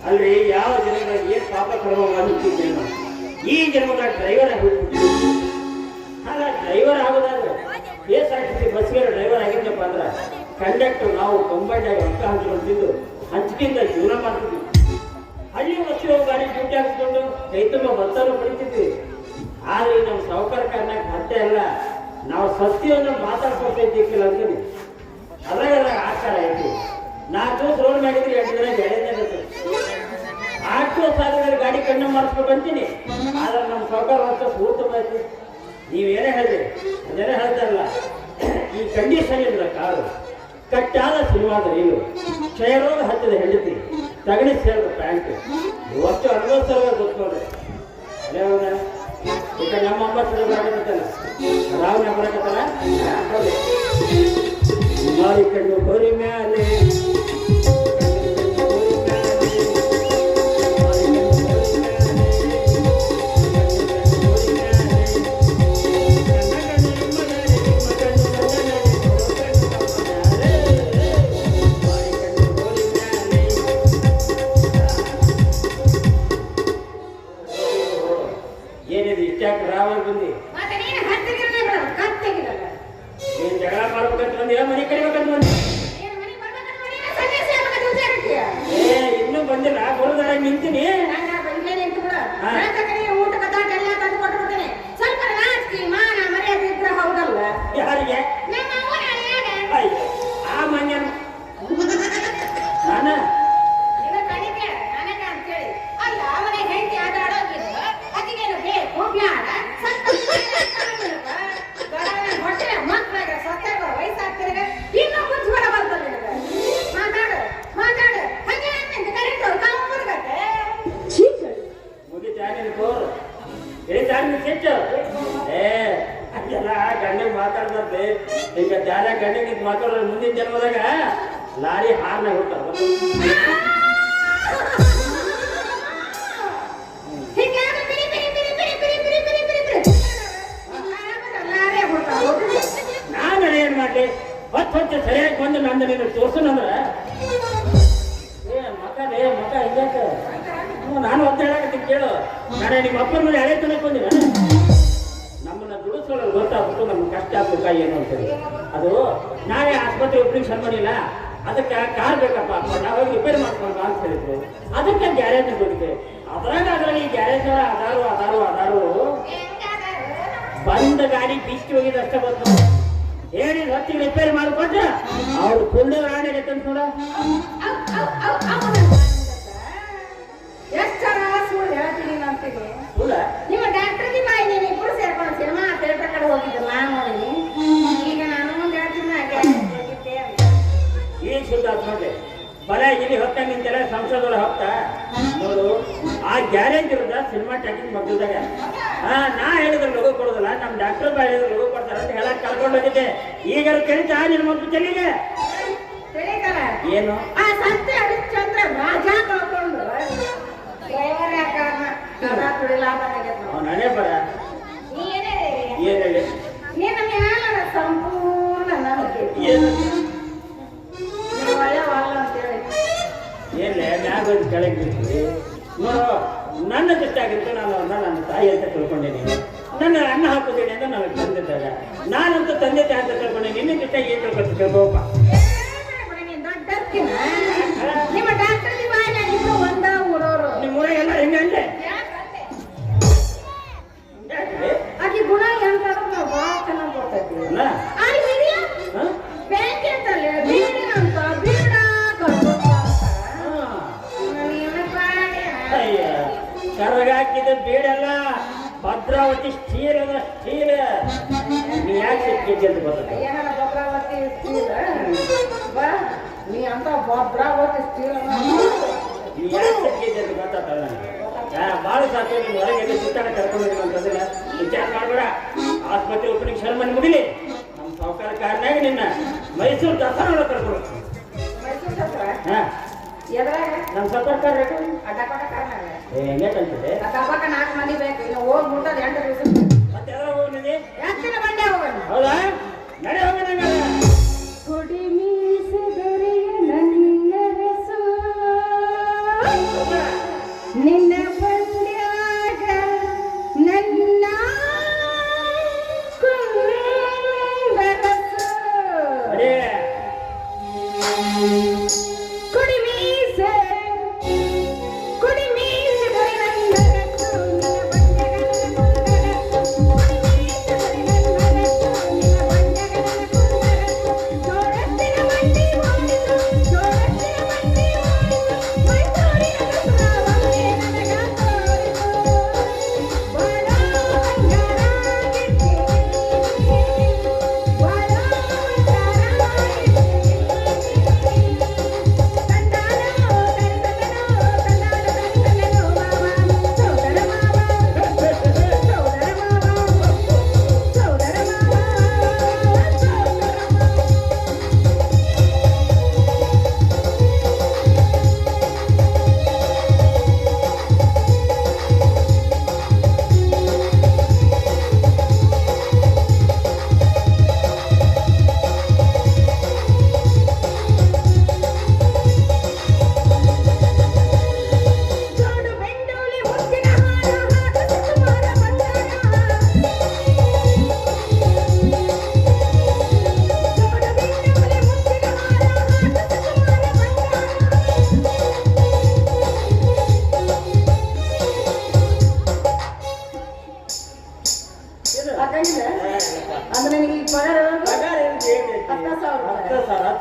ಅಲ್ರಿ ಯಾವ ಜನ್ಮಗಳಿಗೆ ಏನ್ ಪಾಪ ಕರ್ಮ ಮಾಡುತ್ತಿದ್ದೇನೋ ಈ ಜನ್ಮಗಳ ಡ್ರೈವರ್ ಆಗ್ಬಿಟ್ಟು ಅಲ್ಲ ಡ್ರೈವರ್ ಆಗೋದಾದ್ರೆ KSRTC ಬಸ್ಗೆ ಡ್ರೈವರ್ ಆಗಿದ್ದಪ್ಪ ಅಂದ್ರೆ ಕಂಡಕ್ಟರ್ ನಾವು ಕಂಬೈಂಡ್ ಆಗಿ ರೊಕ್ಕ ಹಂಚ್ಕೊಳ್ತಿದ್ದು ಹಂಚಿಕೆಯಿಂದ ಜೀವನ ಮಾಡ್ತಿದ್ವಿ. ಹಳ್ಳಿ ವಸ್ತು ಗಾಡಿ ಡ್ಯೂಟಿ ಹಾಕಿಸ್ಕೊಂಡು ಕೈ ತುಂಬ ಭತ್ತನೂ ಪಡಿತಿದ್ವಿ. ಆದ್ರೆ ನಮ್ಮ ಸಾಹುಕಾರ ಕಾರ್ನಾಗ ಮತ್ತೆ ಅಲ್ಲ ನಾವು ಸತ್ಯವನ್ನು ಮಾತಾಡ್ಕೊಳ್ತಿದ್ದೀವಿ ಅಂತೀನಿ. ಅದ್ರಾಗ ಆಚಾರ ಐತಿ 4 ದಿವಸ ರೋಡ್ ಮಾಡಿದ್ರೆ 2 ದಿನ ಗಾಡಿನೇ ಇರುತ್ತೆ. 8 ದಿವಸ ಆದ್ರೆ ಗಾಡಿ ಕಣ್ಣು ಮಾಡಿಸ್ಬೇಕು ಅಂತೀನಿ. ಆದ್ರೆ ನಮ್ಮ ಸಾಹುಕಾರ ವರ್ಷ ಪೂರ್ತಿ ಐತಿ. ನೀವೇನೇ ಹೇಳಿದ್ರಿ ಅದೇನೇ ಹೇಳ್ತಾರಲ್ಲ, ಈ ಕಂಡೀಷನ್ ಇದ್ರೆ ಕಾರು ಕಟ್ಟಾದ ಸಿನಿಮಾದ ರೀಲು ಕ್ಷಯರೋಗ ಹತ್ತಿದ ಹೆಂಡತಿ ತಗಣಿ ಸೇರಿದ ಪ್ಯಾಂಟ್ ಇವತ್ತು 60 ಸಾವಿರ ಗೊತ್ತೋಡ್ರಿ. ಅದೇ ಹೌದಾ? ಈಗ ನಮ್ಮ ಅಂಬಾಸಡರ್ ಬರಕತ್ತಲ್ಲ, ರಾವ್ನ ಬರಕತ್ತಲ್ಲ, ಮಾರಿ ಕಣ್ಣು ಗೋರಿ ಮ್ಯಾಲೆ ರಾವಣ ಬಂದಿ ನೀನ್ ಜಗಳ ಮಾಡ್ಬೇಕಂತ ಬಂದಿಲ್ಲ, ಮನೆ ಕಡಿಬೇಕಂತ ಬಂದಿ. ಇನ್ನೂ ಬಂದಿಲ್ಲ, ಬರೋದಾರ ನಿಂತೀನಿ. ಯಾರಿಗೆ ಆ ಮನ್ಯ ನಾನ ಗಂಡಿಗೆ ಮಾತಾಡ್ಬಾರ್ದು. ಈಗ ಜಾಲ ಗಂಡಿಗೆ ಮಾತಾಡೋದು ಮುಂದಿನ ಜನ್ಮದಾಗ ಲಾರಿ ಹಾರ್ನ ಹುಡ್ತಾರ. ನಾನು ಏನ್ ಮಾಡ್ಲಿ, ಹೊತ್ತು ಸರಿಯಾಗಿ ಬಂದು ನಂದು ನೀನು ತೋರ್ಸನಂದ್ರ ಮಕ ಹಿಂಗಾಕ ನಾನು ಒತ್ತ ಹೇಳಕತ್ತೀನಿ ಕೇಳು. ನಾಳೆ ನಿಮ್ಮ ಅಪ್ಪನ ಮೇಲೆ ಹಳೆ ತನಕ ಬಂದಿನ ನಮ್ಮನ್ನ ದುಡಿಸ್ಕೊಳ್ಳೋದು ಗೊತ್ತಾಗ್ಬಿಟ್ಟು ನಮ್ಗೆ ಕಷ್ಟ ಆಗ್ಬೇಕಾ ಏನು ಅಂತೇಳಿ. ಅದು ನಾವೇ ಆಸ್ಪತ್ರೆ ಆಪರೇಷನ್ ಮಾಡಿಲ್ಲ, ಅದಕ್ಕೆ ಕಾರ್ ಬೇಕಪ್ಪ ನಾವಾಗಿ ರಿಪೇರ್ ಮಾಡ್ಕೊಂಡು ಅಂತ ಹೇಳಿದ್ರು. ಅದಕ್ಕೆ ಗ್ಯಾರೇಜ್ ದುಡಿದೆ. ಅದ್ರಾಗ ಈ ಗ್ಯಾರೇಜ್ ಅದಾರು ಬಂದ ಗಾಡಿ ಬಿಚ್ಚಿ ಹೋಗಿದ್ದು ಅಷ್ಟೇ ಬಂತು. ಹೇಳಿ ಹೊತ್ತಿಗೆ ರಿಪೇರ್ ಮಾಡಿಕೊಟ್ರೆ ಅವ್ರು ಕುಂಡ ಆಣೆ ನೋಡ. ನಿಮ್ಮ ಡಾಕ್ಟರ್ ಇಬ್ಬರು ಸೇರ್ಕೊಂಡು ಸಿನಿಮಾ ಥಿಯೇಟರ್ ಕಡೆ ಹೋಗಿದ್ರಲ್ಲ ನೋಡಿ. ಈಗ ನಾನು ಈಗ ಸುದ್ದ ನೋಡ್ರಿ ಬಲ ಇಲ್ಲಿ ಹೊತ್ತ ನಿಂತೆಲ್ಲ ಸಂಸದೊಳ ಹೊತ್ತ ನೋಡು. ಆ ಗ್ಯಾರೇಜ್ ಇರೋದ ಸಿನಿಮಾ ಟ್ಯಾಕಿಂಗ್ ಮಗ್ಗಲ್ದಾಗ ನಾ ಹೇಳಿದ್ರೆ ಲಗು ಕೊಡೋದಿಲ್ಲ, ನಮ್ಮ ಡಾಕ್ಟರ್ ಬಾ ಹೇಳಿದ್ರೆ ಲಗು ಕೊಡ್ತಾರ ಅಂತ ಹೇಳಕ್ ಕರ್ಕೊಂಡು ಹೋಗಿದ್ದೆ. ಈಗ ಅದು ಕರೀತಾ ನಿನ್ನ ಮಕ್ಕಳು ಚೆಲ್ಲಿಗೆ ಏನು ನಾನೇ ಬರ ಏನ್ ಹೇಳಿ ಸಂಪೂರ್ಣ ಏನ್ಲೇ ಮ್ಯಾಗ ಕೆಳಗೆ ಬಿಡ್ತೀವಿ ನೋಡು. ನನ್ನ ಕಷ್ಟ ಆಗಿತ್ತು, ನಾನು ನನ್ನ ತಾಯಿ ಅಂತ ತಿಳ್ಕೊಂಡೇನಿ. ನನ್ನ ಅನ್ನ ಹಾಕೋದೇನೆ ಅಂತ ನನಗೆ ತಂದಿದ್ದಾಗ ನಾನಂತೂ ತಂದೆ ತಾಯಿ ಅಂತ ತಿಳ್ಕೊಂಡೆ. ನಿನ್ನ ಕಷ್ಟ ಏನ್ ತಿಳ್ಕೊಳ್ತೀನಿ ಕೇಳ್ಬೋಪ್ಪ. ನಿಮ್ಮ ಡಾಕ್ಟರ್ ಒಂದ ಊರವರು ನಿಮ್ಮೂರ ಎಲ್ಲ ಹೆಂಗೆ ಅಂದೆ ಆಕಿ ಗುಣ ಎಂತ ನಾವು ಭಾಳ ಚೆನ್ನಾಗಿ ಕೊಡ್ತೈತಿ. ಬ್ಯಾಂಕ್ ಅಂತಲ್ಲ ಬೀಡ ಬೀಡ ಕರ್ರಗ ಹಾಕಿದ ಬೀಡಲ್ಲ, ಭದ್ರಾವತಿ ಸ್ಟೀಲ್ ಅದ ಸ್ಟೀಲ್. ನೀ ಯಾಕೆ ಸಿಕ್ಕಿದ್ದೆ ಅಂತ ಬರ್ತದೆ. ಏನಾರ ಭದ್ರಾವತಿ ಸ್ಟೀಲ್ ನೀ ಅಂತ ಭದ್ರಾವತಿ ಸ್ಟೀಲ್ ನೀ ಯಾಕೆ ಸಿಕ್ಕಿದ್ದೆ ಅಂತ ಗೊತ್ತಾಗಲ್ಲ ನನಗೆ. ಭಾಳ ಸಾಕು ನೀನು ಹೊರಗೆ ಸುತ್ತಾಡ ಕರ್ಕೊಂಡಿದ್ದೀನಿ ಅಂತಂದಿಲ್ಲ. ವಿಚಾರ ಮಾಡಬೇಡ. ಆಸ್ಪತ್ರೆ ಓಪನಿಂಗ್ ಸೆರೆಮನಿ ಮುಗಿಲಿ, ನಮ್ಮ ಸಾಹುಕಾರ ಕಾರ್ನಾಗ ನಿನ್ನ ಮೈಸೂರು ದಸರಾ ಒಳಗೆ ಕರ್ಕೊಂಡು ನಮ್ಮ ಸರ್ಕಾರ ಹೆಂಗೆ ಕಲ್ತಿದೆ. ನಾಲ್ಕು ಮಂದಿ ಬೇಕು, ಇನ್ನು ಹೋಗಿ ಮುಟ್ಟೋದು 8 ದಿವಸ. ಮತ್ತೆ ಎಲ್ಲ ಹೋಗಿದ್ದೆ ಬಂಡೆ ಹೋಗೋಣ. ಹೌದಾ? ನಡೆ ಹೋಗೋಣ. ಕೊಡಿ ಮೀಸೆ ದೊರೆಯ ನನ್ನ ಹೆಸರು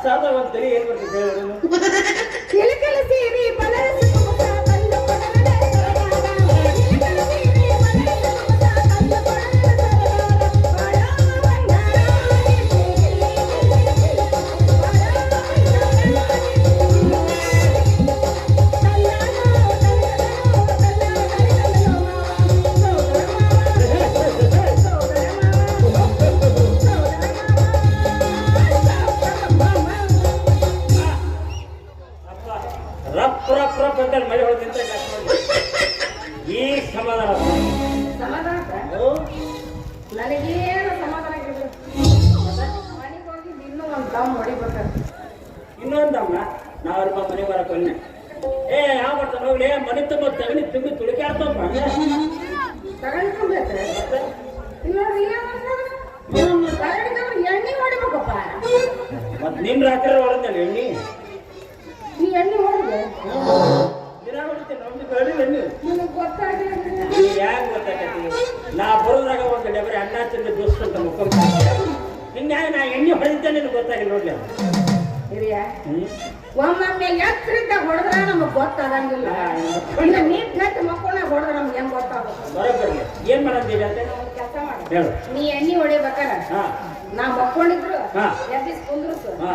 ಸಾದ ಒಂದ್ ತಲೆ ಏನ್ ಬರ್ತದೆ ಹೇಳೋದು ಇಳಕಲ ಸೀರೆ ಬಲರಸ ಕುಮುಸ ಕಂದು ಕೊಡಲ ಸರದಾರ ಇಳಕಲ ಸೀರೆ ಬಲರಸ ಕುಮುಸ ಕಂದು ಕೊಡಲ ಸರದಾರ ಬಾಳ ಬಂಗಾರ ರಪ್ ರಪ್ ರಪ್ ಅಂತ ಮಳೆ ಹೊಡೆದಂತ ಈ ಸಮಾಧಾನ ಸಮಾಧಾನ ನನಗೇನು ಸಮಾಧಾನ ಆಗಿಲ್ಲ ಮನೆಗೆ ಹೋಗಿ ಇನ್ನೂ ಒಂದು ದಮ್ ಹೊಡಿಬೇಕಾದ್ರೆ ಇನ್ನೊಂದಮ್ಮ ನಾವ್ರಪ್ಪ ಮನೆ ಬರಕ್ ಒನ್ನೆ ಏ ಯಾವ ಬರ್ತಾನೆ ಹೋಗ್ಲಿ ಮನೆ ತುಂಬ ತಗಣಿ ತುಂಬಿ ತುಳಿಕಾಡ್ತಪ್ಪ ತಗೊಂಡ್ಕೊಂಡ್ರೆ ಇನ್ನೊಂದು ಎಣ್ಣೆ ಹೊಡಿಬೇಕಪ್ಪ ಮತ್ ನಿಮ್ ರಾತ್ರಿ ಹೊಡೆದಲ್ಲ ಎಣ್ಣಿ ಈ ಎಣ್ಣೆ ಹೊಡೆದೆ ದಿನ ಹೊಡಿತೇನೆ ಒಂದು ಬೆಳಿ ಎಣ್ಣೆ ನನಗೆ ಗೊತ್ತಾಗಿಲ್ಲ ಯಾಕೆ ಗೊತ್ತಾಗತ್ತಿ ನಾ ಬರೋದ್ರಾಗ ಒಂದು ಡಬರಿ ಅನ್ನ ತಿಂದು ದೋಸ್ತ ಅಂತ ಮುಖ ಹಿಂಗಾಗಿ ನಾ ಎಣ್ಣೆ ಹೊಡಿತೇನೆ ನಿನಗೆ ಗೊತ್ತಾಗಿಲ್ಲ ನೋಡ್ಲಿ ಹಿರಿಯ ಒಮ್ಮೊಮ್ಮೆ ಎತ್ತರಿದ್ದ ಹೊಡೆದ್ರೆ ನಮಗೆ ಗೊತ್ತಾಗಂಗಿಲ್ಲ ಇಲ್ಲ ನೀರ್ ಗಟ್ಟಿ ಮಕ್ಕಳ ಹೊಡೆದ್ರೆ ನಮ್ಗೆ ಹೆಂಗ್ ಗೊತ್ತಾಗುತ್ತೆ ಬರೋಬ್ಬರ್ಲಿ ಏನ್ ಮಾಡಂತೀವಿ ಅಂತ ಕೆಲಸ ಮಾಡಿ ಹೇಳು ನೀ ಎಣ್ಣೆ ಹೊಡಿಬೇಕಾರ ಹಾ ನಾ ಮಕ್ಕೊಂಡಿದ್ರು ಹಾ. ಎಬ್ಬಿಸ್ ಕುಂದ್ರಸು ಹಾ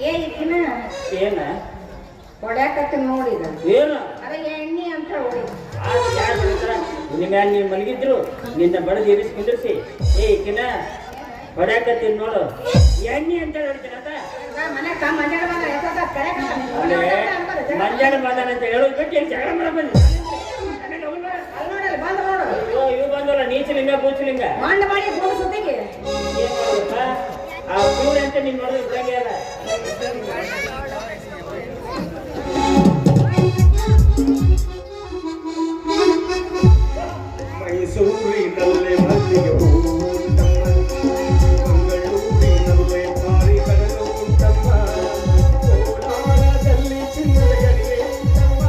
ಏ ಇದನ್ನ ಏನ ಹೊಡ್ಯಾಕತ್ತ ನೋಡಿದ ಏನು ಅದ ಎಣ್ಣೆ ಅಂತ ಹೊಡಿ ಯಾರು ಬಿಡ್ತಾರ ನಿಮ್ಮ ನೀವು ಮಲಗಿದ್ರು ನಿನ್ನ ಬಡದು ಇರಿಸಿ ಕುಂದಿರ್ಸಿ ಏ ಈಕಿನ ಹೊಡ್ಯಾಕತ್ತೀನಿ ನೋಡು ಎಣ್ಣೆ ಅಂತ ಹೇಳ್ತೀನಿ ಅಂತ ಮನ್ಯಾಗ ಮಂಜಾಳ ಬಂದ ಎತ್ತದ ಕರೆಯಕತ್ತ ಮಂಜಾನ ಮಾದಾನ ಅಂತ ಹೇಳೋದು ಬಿಟ್ಟು ಇಲ್ಲಿ ಜಗಳ ಮಾಡ ಬಂದಿ ಅಲ್ಲಿ ನೋಡಲ್ಲ ಬಂದ ನೋಡು ಅಯ್ಯೋ ಇವು ಬಂದಲ್ಲ ನೀಚಲಿಂಗ ಬೂಚಲಿಂಗ ಮಂಡ ಮಾಡಿ ಗೋಡು ಸುತ್ತಿಗೆ ಏನ್ ಮಾಡ್ಬೇಕ ಆ ಪ್ಯೂರ್ ಅಂತ ನೀನ್ ನೋಡಿದ್ರೆ ಇದ್ದಂಗೆ ಅಲ್ಲ ಮೈಸೂರಿನಲ್ಲೇ ಮಲ್ಲಿಗೆ ಹೂವುಂಟಮ್ಮ, ಮಂಗಳೂರಿನಲ್ಲೇ ಭಾರಿ ಕಡಲು ಉಂಟಮ್ಮ, ಕೋಲಾರದಲ್ಲಿ ಚಿನ್ನದ ಗಡಿಗೆ ಉಂಟಮ್ಮ,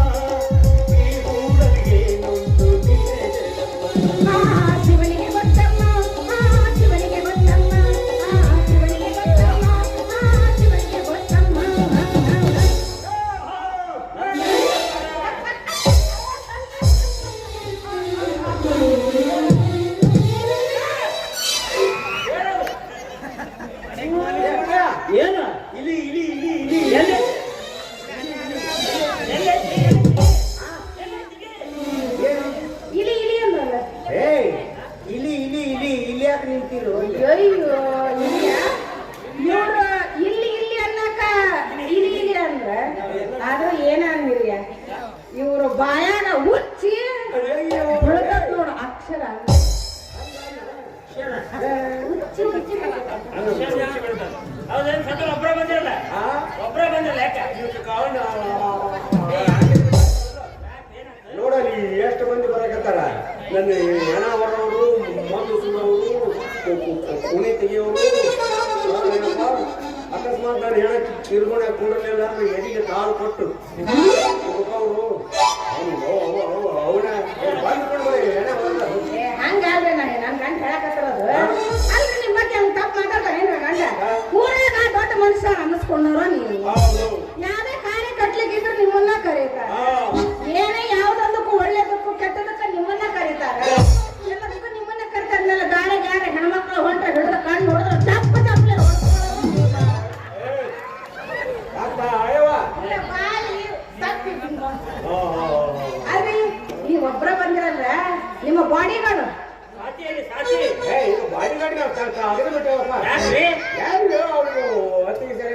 ಈ ಊರಲ್ಲಿ ಏನೊಂದು ನೀನೇ ಹೇಳಮ್ಮ. ಶಿವನಿಗೆ ಗೊತ್ತಮ್ಮ ಶಿವನಿಗೆ ಗೊತ್ತಮ್ಮ ಶಿವನಿಗೆ ಗೊತ್ತಮ್ಮ ಶಿವನಿಗೆ ಗೊತ್ತಮ್ಮ ಏನು ಇಲಿ ಇಲಿ ಇಲಿ ಇಲಿ ಎಲ್ಲಿ ಇಲಿ ಇಲಿ ಅಂದ್ರಲ್ಲ ಏಯ್ ಇಲಿ ಇಲಿ ಇಲಿ ಇಲ್ಲಿ ಯಾಕೆ ನಿಂತಿರು ಅಯ್ಯೋ ಇಲಿಯ ಇವ್ರು ಇಲ್ಲಿ ಇಲ್ಲಿ ಅನ್ನಕ ಇಲಿ ಇಲಿ ಅಂದ್ರ ಅದು ಏನ ಅಂದಿರಿಯ ಇವ್ರು ಬಾಯಾಗ ಹುಚ್ಚಿ ಬೆಳಗತ್ ನೋಡ ಅಕ್ಷರ ಹುಚ್ಚಿ ಹುಚ್ಚಿ ಹೌದೇನು ಸತ್ತ ಒಬ್ಬರ ಬಂದಿರಲ್ಲ ಒಬ್ಬರ ಬಂದಿರಲ್ಲ ಯಾಕೆ ನೋಡಲಿ ಎಷ್ಟು ಮಂದಿ ಬರಕತ್ತಾರ ನನ್ನ ಹೆಣ ಬರೋರು ಮದ್ದು ಸುಡೋರು ಕುಣಿ ತೆಗಿಯೋರು ಏನಪ್ಪ ಅಕಸ್ಮಾತ್ ನಾನು ಹೆಣ ತಿರ್ಗೊಂಡ ಕುಂಡಲಿಲ್ಲ ಅಂದ್ರೆ ಎದಿಗೆ ಕಾಲು ಕೊಟ್ಟು ಅವರು ಅವನ ಬಂದ್ಕೊಂಡು ಹೆಣ ಬಂದ ಹಂಗಾದ್ರೆ ನನ್ ಗಂಡ ಹೇಳಕತ್ತಿರೋದು ಅಲ್ರಿ ನಿಮ್ಮ ಬಗ್ಗೆ ಅವ್ನು ತಪ್ಪು ಮಾತಾಡ್ತಾನೆ ಏನ್ರ ಗಂಡ ಊರಾಗ ದೊಡ್ಡ ಮನುಷ್ಯ ಅನ್ನಿಸ್ಕೊಂಡವ್ರ ನೀವು ಯಾವ್ದೇ ಕಾರ್ಯ ಕಟ್ಲಿಕ್ಕಿದ್ರೆ ನಿಮ್ಮನ್ನ ಕರೀತಾರ ಏನೇ ಯಾವ್ದೊಂದಕ್ಕೂ ಒಳ್ಳೇದಕ್ಕೂ ಕೆಟ್ಟದಕ್ಕೂ ನಿಮ್ಮನ್ನ ಕರೀತಾರ ಎಲ್ಲದಕ್ಕೂ ನಿಮ್ಮನ್ನ ಕರೀತಾರಲ್ಲ ಗಾರೆ ಗಾರೆ ಹೆಣ್ಮಕ್ಳು ಹೊಂಟ್ರೆ ಹಿಡಿದ್ರೆ ಕಣ್ಣು ಹೊಡೆದ್ರೆ ತಪ್ಪು ತಪ್ಪಲೆ ಅಲ್ರಿ ಈ ಒಬ್ರ ಬಂದಿರಲ್ಲ ನಿಮ್ಮ ಬಾಡಿಗಾರ್ಡ್ ಸಾತಿಯಲ್ಲಿ ಸಾತಿ ಬಾಡಿಗಾಡಿ ಅಗದ ಬಿಟ್ಟವಪ್ಪ ಯಾಕ್ರಿ ಯಾರು ಅವರು ಹತ್ತಿಗೆ ಸರಿ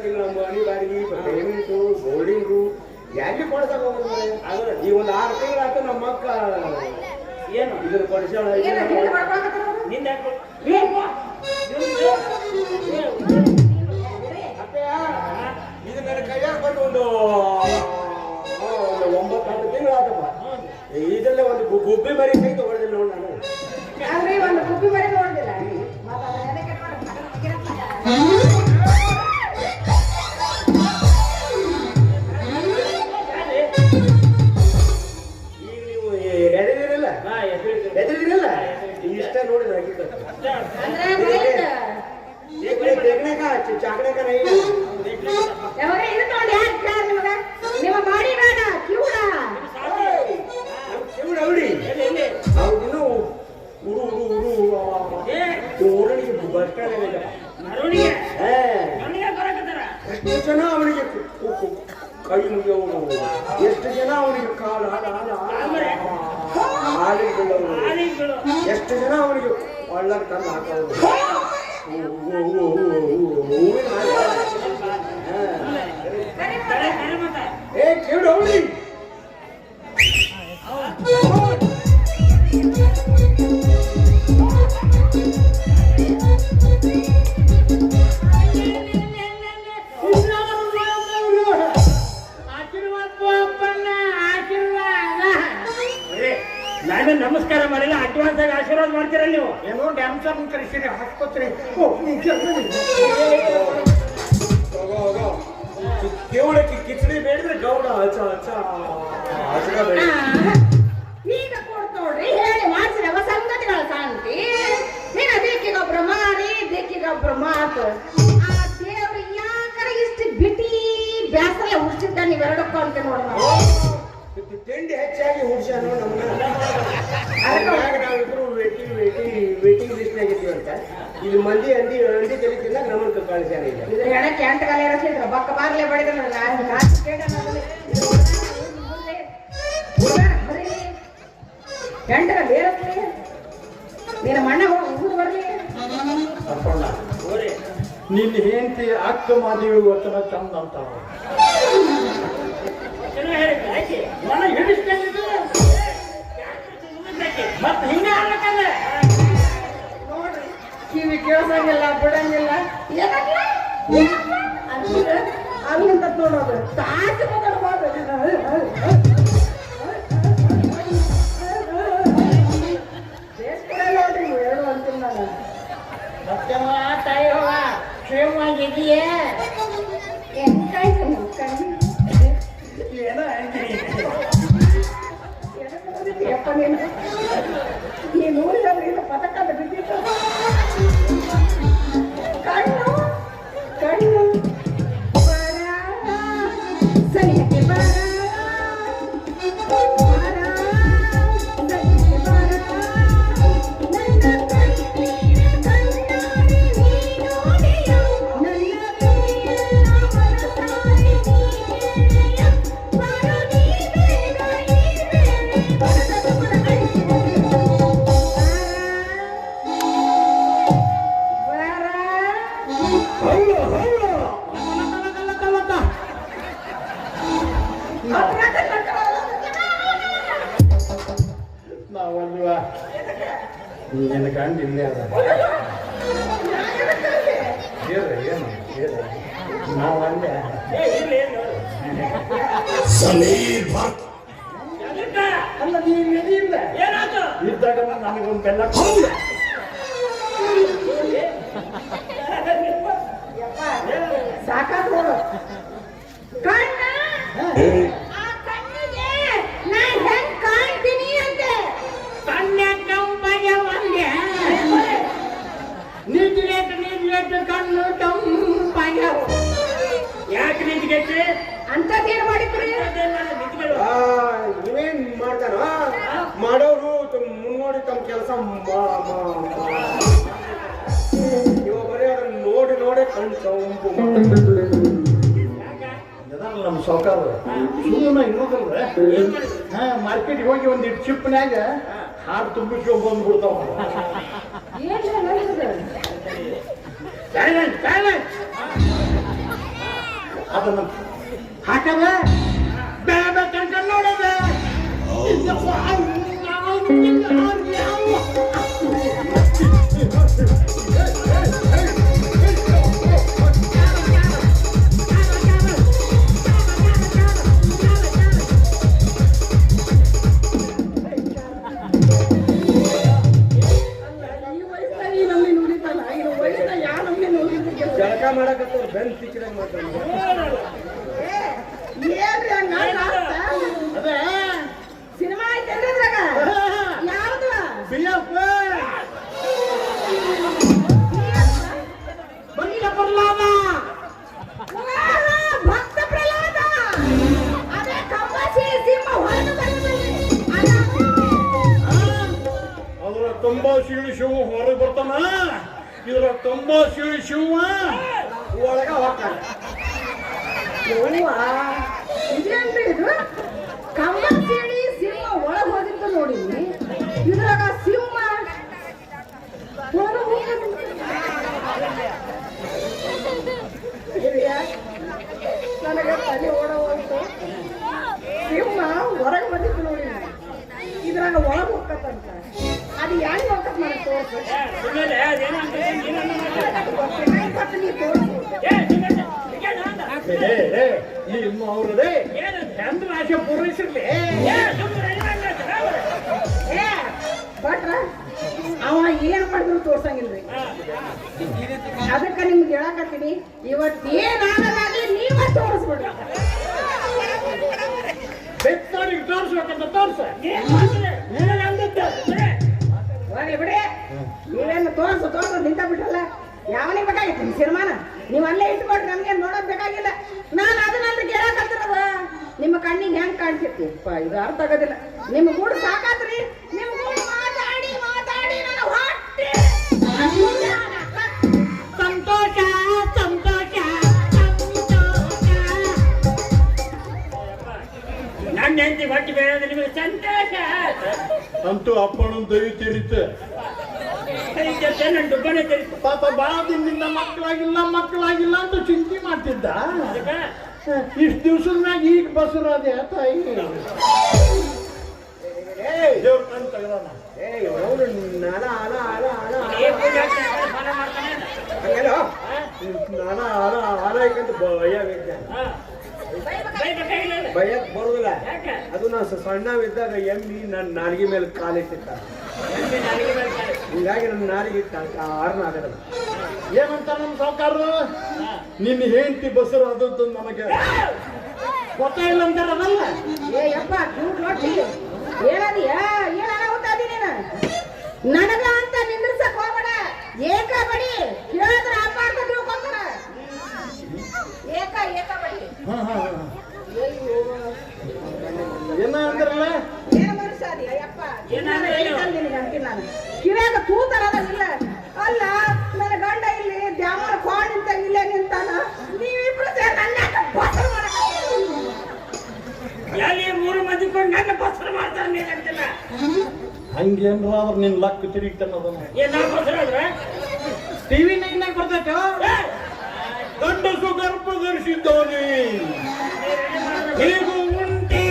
ತಿಂಗಳ ಮನೆ ಬಾಡಿಗೆ ಪೇಮೆಂಟು ಬೋರ್ಡಿಂಗು ಯಾಕೆ ಕೊಡ್ತಾರ ಈ ಒಂದು 6 ತಿಂಗಳಾಯ್ತು ನಮ್ಮ ಅಕ್ಕ ಏನು ಇದನ್ನ ಕೊಡಿಸೋಣ ಏನು ಹೆಣ್ಣು ಮಾಡ್ಕೊಳಕತ್ತಾರ ಅವ್ರು? ನಿಂದ ಇದು ನನ್ನ ಕೈಯಾಗ ಬಂದು ಒಂದು 9-10 ತಿಂಗಳಾತಪ್ಪ ಇದರಲ್ಲೇ ಒಂದು ಗುಬ್ಬಿ ಮರಿ ಸಹಿತ ಹೊಡೆದಿಲ್ಲ ನೋಡಿ ನಾನು ಅಲ್ರಿ ಒಂದು ಗುಬ್ಬಿ ಮರಿ ನೋಡಿದಿಲ್ಲ ಮತ್ತೆ ಅದನ್ನ ಎದಕ್ಕೆ ಈಗ ನೀವು ಎದರಿದಿರಲ್ಲ ಎದರಿದಿರಲ್ಲ ಇಷ್ಟ ನೋಡಿದ್ರೆ ಆಗಿತ್ತು ಅಂದ್ರೆ ರೈತ देखने का चाकने का नहीं ಕೈ ಮುಗಿಯೋರು, ಎಷ್ಟು ಜನ ಅವನಿಗೆ ಕಾಲ ಆಲಿಗಳು. ಎಷ್ಟು ಜನ ಅವನಿಗೆ ಒಳ್ಳೆ ಕಣ್ಣು ಹಾಕೋರು. ಏ ಕೇಳು ಅವಳಿ ನಾನು ನಮಸ್ಕಾರ ಮಾಡಿಲ್ಲ, ಅಡ್ವಾನ್ಸ್ ಆಗಿ ಆಶೀರ್ವಾದ ಮಾಡ್ತೀರ ನೀವು. ಏನೋ ಡ್ಯಾನ್ಸರ್ ಕಳಿಸಿರಿ ಆಸ್ಪತ್ರೆ. ಕೇವಳಕ್ಕೆ ಕಿಚಡಿ ಬೇಡಿದ್ರೆ ಗೌಡ ಬೇಡ. ಈಗ ಕೊಡ್ತೋಡ್ರಿ ಹೇಳಿ ಮಾಡ್ಸಿರವ ಸಂಗತಿಗಳ ಶಾಂತಿ. ನೀನ ದಿಕ್ಕಿಗೊಬ್ರು ಮಾರಿ ದಿಕ್ಕಿಗೊಬ್ರು ಮಾತು. ಆ ದೇವ್ರು ಯಾಕರ ಇಷ್ಟು ಬಿಟಿ ಬ್ಯಾಸರ ಹುಡ್ಸಿದ್ದ ನೀವೆರಡಕ್ಕೂ ಅಂತ ನೋಡ. ತಿಂಡಿ ಹೆಚ್ಚಾಗಿ ಹುಡ್ಸಾನು ನಮ್ಮನ್ನ. ನಾವಿಬ್ರು ವೇಟಿಂಗ್ ಲಿಸ್ಟ್ ಆಗಿದ್ದೀವಿ ಅಂತ. ಇಲ್ಲಿ ಮಂದಿ ಅಂದಿ ಕಲಿತಿಲ್ಲ ನಮ್ಮನ್ನು ಕಳಿಸ್ಯಾರ. ಈಗ ಇದ್ರ ಹೆಣಕ್ಕೆ ಎಂಟು ಕಾಲ ಇರಸಿದ್ರ ಬಕ್ಕ ಬಾರ್ಲೆ ಬಡಿದ ಎಂಟರ ಬೇರೆ ನೀನ ಮಣ್ಣ ಊರು ಬರ್ಲಿ. ನಿನ್ನ ಹೆಂಡತಿ ಅಕ್ಕ ಮಾದೇವಿ ವಚನ ಚಂದ ಅಂತ ನನಗೆ ಹಿಡಿಸ್ಕೊಂಡಿದ್ದು ಮತ್ತೆ ಹಿಂಗೆ ಆಗ್ಬೇಕಲ್ಲ. ನೋಡ್ರಿ ಕಿವಿ ಕೇಳ್ಸಂಗಿಲ್ಲ ಬಿಡಂಗಿಲ್ಲ ಅಲ್ಲಿಂದ ನೋಡೋದು ತಾಸಿ ಮಾತಾಡ್ಬಾರ್ದು. ನೋಡ್ರಿ ಎರಡು ಅಂತೀನಿ ನಾನು. ಸತ್ಯವ ತಾಯಿ ಹೋಗ ಕ್ಷೇಮವಾಗಿದೆಯೇ? ಏನೋ ಅಂತೀನಿ. ಯಪ್ಪ ನೀ ನೋಡಿದ್ರೆ ಪದಕ ಬಿದ್ದಿತ್ತು. ಕಣ್ಣು ಕಣ್ಣು ಬರ ಸನಿಹಕ್ಕೆ ಬರ ನಾವಲ್ವಾ ನಿನ್ನ ಗಂಡು ಇಲ್ಲೇ ಅದ. ಏನು ನಾವು ಅಂದೆ ಅಲ್ಲ ನೀನು ಎದಿಲ್ಲ ಏನಾಯ್ತು? ಇದ್ದಾಗ ನನಗೊಂದು ಬೆಲ್ಲ ಸಾಕಾಗ ನೋಡು ಕಣ್ಣ. ಆ ಕಣ್ಣಿಗೆ ನಾ ಹೆಂಗ್ ಕಾಣ್ತೀನಿ ಅಂತೆ. ಕಣ್ಣು ತಂಪಾಗ್ಯಾವ. ಯಾಕೆ ನಿಂತ್ಗೆಟ್ಟಿ ಅಂತದೇನು ಮಾಡಿದ್ರಿ? ನೀವೇನ್ ಮಾಡ್ತಾರ ಮಾಡೋರು ಮುನ್ನೋಡಿ ತಮ್ಮ ಕೆಲಸ ಇವಾಗ ಬರೀ ಅದನ್ನ ನೋಡಿ ನೋಡಿ ಕಣ್ ತಂಪು ನಮ್ಮ ಸೌಕಾರ ಸುಮ್ಮನೆ ಇನ್ನೋದಲ್ರ ಮಾರ್ಕೆಟ್ಗೆ ಹೋಗಿ ಒಂದಿಟ್ಟು ಚಿಪ್ನ್ಯಾಗ ಹಾಡು ತುಂಬಿಸ್ಕೊಂಡ್ ಬಂದ್ಬಿಡ್ತಾವ. ಅದನ್ನ ಹಾಕದ ಬೇಡ ಕಂಡು ನೋಡದ ಜಳಕ ಮಾಡಕತ್ತ ಬೆನ್ ಸಿಕ್ಕಿದಂಗ ಮಾಡ್ತಾನೆ. ಅದೇ ಸಿನಿಮಾ ಐತೇನ್ರಿ ಅದ್ರಾಗ? ಯಾವ್ದು? ಭಕ್ತ ಪ್ರಹ್ಲಾದ. ಅದೇ ಕಂಬಾಸಿ ಸಿಂಹ ಹೊರಗೆ ಬರ್ತದೆ. ಅದ್ರ ತುಂಬಾ ಶಿವ ಹೊರಗೆ ಬರ್ತಾನ. ಇದ್ರ ತುಂಬಾ ಶಿವ ಒಳಗ ಹೋಗ್ತಾನೆ. ನನಗೆ ತಲೆ ಓಡೋವಂತು ಸಿಂಹ ಹೊರಗೆ ಬಂದಿತ್ತು ನೋಡಿ ಇದ್ರಾಗ ಒಳಗೆ ಹೋಗ್ತಂತ ಅದು ಹೆಂಗ್ ಹೋಗ್ತದ ನನಗೆ ತೋರ್ಸು ಮತ್ತೆ ನೀ ತೋರ್ಸು ನಿಮ್ಮ ಅವ್ರದೇ ಚಂದ್ರ ಆಶೆ ಪೂರೈಸಿರ್ಲಿ ಏ ಭಟ್ರ ಅವ ಏನ್ ಮಾಡಿದ್ರು ತೋರ್ಸಂಗಿಲ್ರಿ ಅದಕ್ಕೆ ನಿಮ್ಗೆ ಹೇಳಕತ್ತೀನಿ ಇವತ್ತೇನಾಗಲಿ ನೀವ ತೋರಿಸ್ಬಿಡ್ರಿ ಬೆತ್ತವನಿಗೆ ತೋರಿಸ್ಬೇಕಂತ ತೋರ್ಸ ಹೋಗ್ಲಿ ಬಿಡಿ ನೀವೇನು ತೋರ್ಸು ನಿಂತ ಬಿಟ್ರಲ್ಲ ಯಾವನಿಗೆ ಬೇಕಾಗಿತ್ತು ನಿಮ್ ಸಿನಿಮಾನ ನೀವ್ ಅಲ್ಲೇ ಇಟ್ಕೊಡ್ರಿ ನಮ್ಗೆ ನೋಡೋದ್ ಬೇಕಾಗಿಲ್ಲ ನಾನು ಅದನ್ನ ಕೇಳಕತ್ತಿರೋದ ನಿಮ್ಮ ಕಣ್ಣಿಗೆ ಹೆಂಗ್ ಕಾಣ್ತಿರ್ತಿಪ್ಪ ಇದು ಅರ್ಥ ಆಗೋದಿಲ್ಲ ನಿಮ್ ಗೂಡು ಸಾಕಾದ್ರಿ ನಿಮ್ ಗೂಡು ಮಾತಾಡಿ ಮಾತಾಡಿ ನನ್ನ ಹೊಟ್ಟೆ ಸಂತೋಷ ಸಂತೋಷ ನನ್ನ ಹೆಂಡತಿ ಹೊಟ್ಟೆ ಬೇಡ ನಿಮಗೆ ಸಂತೋಷ ಅಂತೂ ಅಪ್ಪನ ದಯವು ತೀರಿತು ನನ್ನ ದುಬ್ಬನೇ ತೆರೀತು ಪಾಪ ಬಹಳ ದಿನದಿಂದ ಮಕ್ಕಳಾಗಿಲ್ಲ ಅಂತ ಚಿಂತೆ ಮಾಡ್ತಿದ್ದ ಇಷ್ಟು ದಿವ್ಸದ ಮ್ಯಾಗ ಈಗ ಬಸರಾದೆ ತಾಯಿ ದೇವ್ರ ಕಣ್ ತಗದಾನ ಭಯಕ್ ಬರುದಿಲ್ಲ ಅದು ನಾ ಸಣ್ಣವಿದ್ದಾಗ ಎಮ್ಮಿ ನನ್ನ ನಾಲಿಗೆ ಮೇಲೆ ಕಾಲಿಟ್ಟಿತ್ತ ಹೀಗಾಗಿ ನನ್ನ ನಾಲಿಗೆ ಆರ್ನ ಆಗಲ್ಲ ಏನಂತ ನಮ್ಮ ಸಾವುಕಾರರು ನಿನ್ನ ಹೆಂಡತಿ ಬಸರು ಆದದ್ದು ನಮಗೆ ಗೊತ್ತಾಯಿಲ್ಲ ಅಂತಾರಲ್ಲ ಏ ಯಪ್ಪ ಕ್ಯೂಟ್ ರೊಟ್ಟಿ ಏನದಿಯ ಏನ್ ಅನಾಹುತಾದಿ ನೀನು ನನಗ ಅಂತ ನಿಂದ್ರಸಕ್ ಹೋಗ್ಬೇಡ ಏಕ ಬಡಿ ಕೇಳಿದ್ರ ಅಪ್ಪ ಅಂತ ತಿಳ್ಕೊಂತಾರ ಏಕ ಬಡಿ ಏನ ಅಂದ್ರಲ್ಲ ಏನ ಮನುಷ್ಯ ಅದಿಯ ಯಪ್ಪ ಅಂತೀನಿ ನಾನು ಕಿವ್ಯಾಗ ತೂತರ ಇಲ್ಲ ಅಲ್ಲ ನನ್ನ ಗಂಡ ಇಲ್ಲಿ ದ್ಯಾಮರ ಕೋಣ ನಿಂತ ಇಲ್ಲೇ ನಿಂತಾನ ನೀವಿಬ್ರು ಸೇರಿ ನನ್ನ ಬಸರು ಎಲ್ಲಿ ಮೂರು ಮಂದಿ ಕೊಂಡು ನನ್ನ ಬಸರು ಮಾಡ್ತಾರೆ ನೀನಂತಿಲ್ಲ ಹಂಗೇನ್ರ ಅವ್ರ ನಿನ್ ಲಕ್ ತಿರುಗ್ತಾನ ಅದನ್ನ ಏನ್ ನಾವು ಬಸರು ಆದ್ರೆ ಟಿವಿ ನೈಟ್ನಾಗ ಬರ್ತೈತೆ ಗಂಡಸು ಗರ್ಭ ಧರಿಸಿದ್ದವನಿ ಹೀಗೂ ಉಂಟಿ